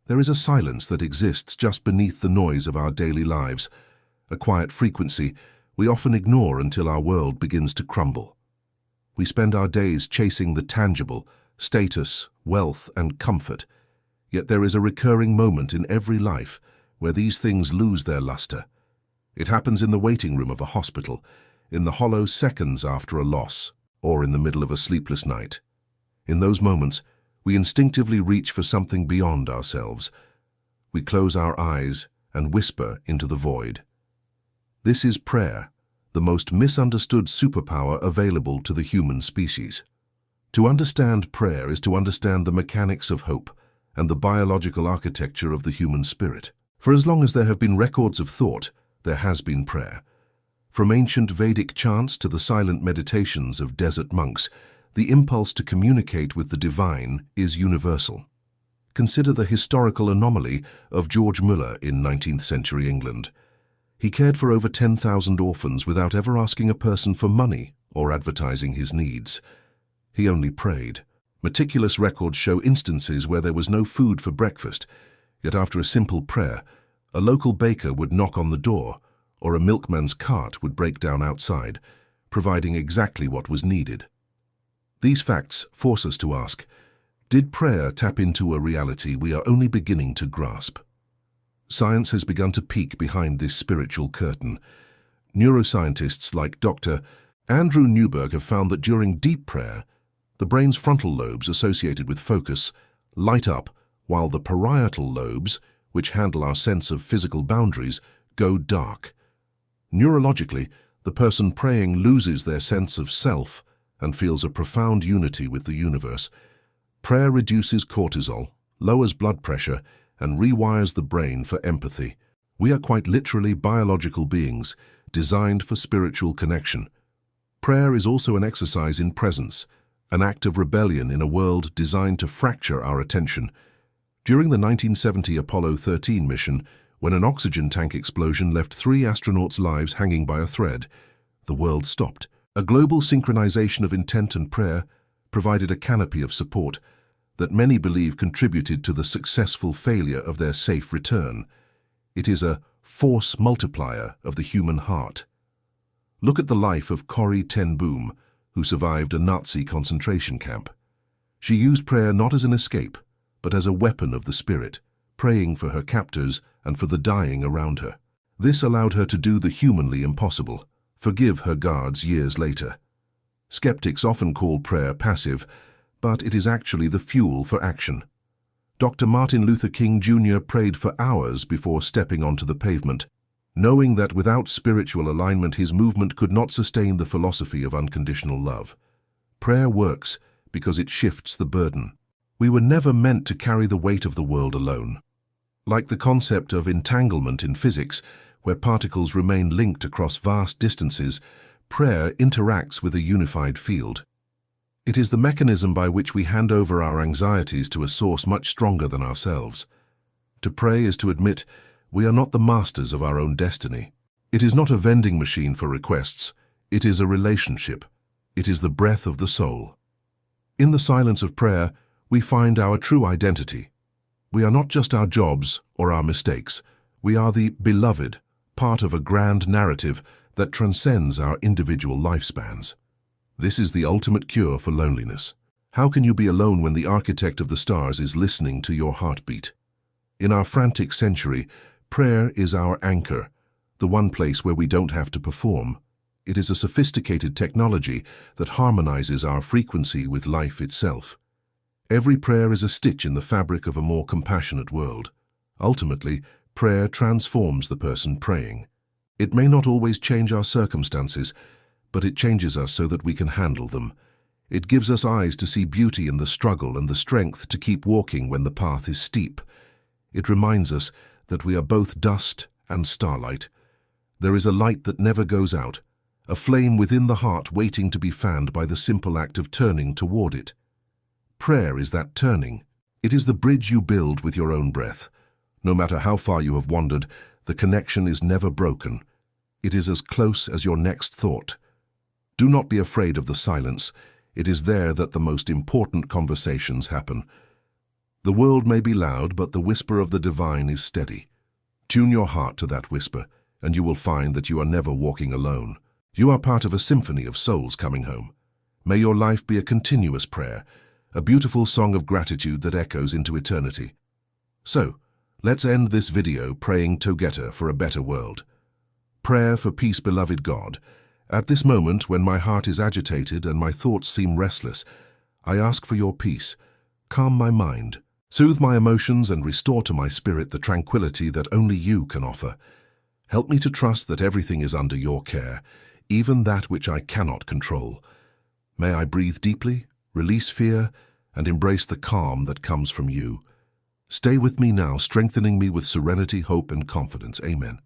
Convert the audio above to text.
There is a silence that exists just beneath the noise of our daily lives, a quiet frequency we often ignore until our world begins to crumble. We spend our days chasing the tangible, status, wealth, and comfort, yet there is a recurring moment in every life where these things lose their luster. It happens in the waiting room of a hospital, in the hollow seconds after a loss, or in the middle of a sleepless night. In those moments, we instinctively reach for something beyond ourselves. We close our eyes and whisper into the void. This is prayer, the most misunderstood superpower available to the human species. To understand prayer is to understand the mechanics of hope and the biological architecture of the human spirit. For as long as there have been records of thought, there has been prayer. From ancient Vedic chants to the silent meditations of desert monks, the impulse to communicate with the divine is universal. Consider the historical anomaly of George Muller in 19th century England. He cared for over 10,000 orphans without ever asking a person for money or advertising his needs. He only prayed. Meticulous records show instances where there was no food for breakfast, yet after a simple prayer, a local baker would knock on the door, or a milkman's cart would break down outside, providing exactly what was needed. These facts force us to ask, did prayer tap into a reality we are only beginning to grasp? Science has begun to peek behind this spiritual curtain. Neuroscientists like Dr. Andrew Newberg have found that during deep prayer, the brain's frontal lobes associated with focus light up, while the parietal lobes, which handle our sense of physical boundaries, go dark. Neurologically, the person praying loses their sense of self and feels a profound unity with the universe. Prayer reduces cortisol, lowers blood pressure, and rewires the brain for empathy. We are quite literally biological beings, designed for spiritual connection. Prayer is also an exercise in presence, an act of rebellion in a world designed to fracture our attention. During the 1970 Apollo 13 mission, when an oxygen tank explosion left 3 astronauts' lives hanging by a thread, the world stopped. A global synchronization of intent and prayer provided a canopy of support that many believe contributed to the successful failure of their safe return. It is a force multiplier of the human heart. Look at the life of Corrie ten Boom, who survived a Nazi concentration camp. She used prayer not as an escape, but as a weapon of the spirit, praying for her captors and for the dying around her. This allowed her to do the humanly impossible, forgive her guards years later. Skeptics often call prayer passive, but it is actually the fuel for action. Dr. Martin Luther King Jr. prayed for hours before stepping onto the pavement, knowing that without spiritual alignment his movement could not sustain the philosophy of unconditional love. Prayer works because it shifts the burden. We were never meant to carry the weight of the world alone. Like the concept of entanglement in physics, where particles remain linked across vast distances, prayer interacts with a unified field. It is the mechanism by which we hand over our anxieties to a source much stronger than ourselves. To pray is to admit we are not the masters of our own destiny. It is not a vending machine for requests. It is a relationship. It is the breath of the soul. In the silence of prayer, we find our true identity. We are not just our jobs or our mistakes. We are the beloved, part of a grand narrative that transcends our individual lifespans. This is the ultimate cure for loneliness. How can you be alone when the architect of the stars is listening to your heartbeat? In our frantic century, prayer is our anchor, the one place where we don't have to perform. It is a sophisticated technology that harmonizes our frequency with life itself. Every prayer is a stitch in the fabric of a more compassionate world. Ultimately, prayer transforms the person praying. It may not always change our circumstances, but it changes us so that we can handle them. It gives us eyes to see beauty in the struggle and the strength to keep walking when the path is steep. It reminds us that we are both dust and starlight. There is a light that never goes out, a flame within the heart waiting to be fanned by the simple act of turning toward it. Prayer is that turning. It is the bridge you build with your own breath. No matter how far you have wandered, the connection is never broken. It is as close as your next thought. Do not be afraid of the silence. It is there that the most important conversations happen. The world may be loud, but the whisper of the divine is steady. Tune your heart to that whisper, and you will find that you are never walking alone. You are part of a symphony of souls coming home. May your life be a continuous prayer, a beautiful song of gratitude that echoes into eternity. So, let's end this video praying together for a better world. Prayer for peace, beloved God. At this moment, when my heart is agitated and my thoughts seem restless, I ask for your peace. Calm my mind, soothe my emotions, and restore to my spirit the tranquility that only you can offer. Help me to trust that everything is under your care, even that which I cannot control. May I breathe deeply, release fear, and embrace the calm that comes from you. Stay with me now, strengthening me with serenity, hope, and confidence. Amen.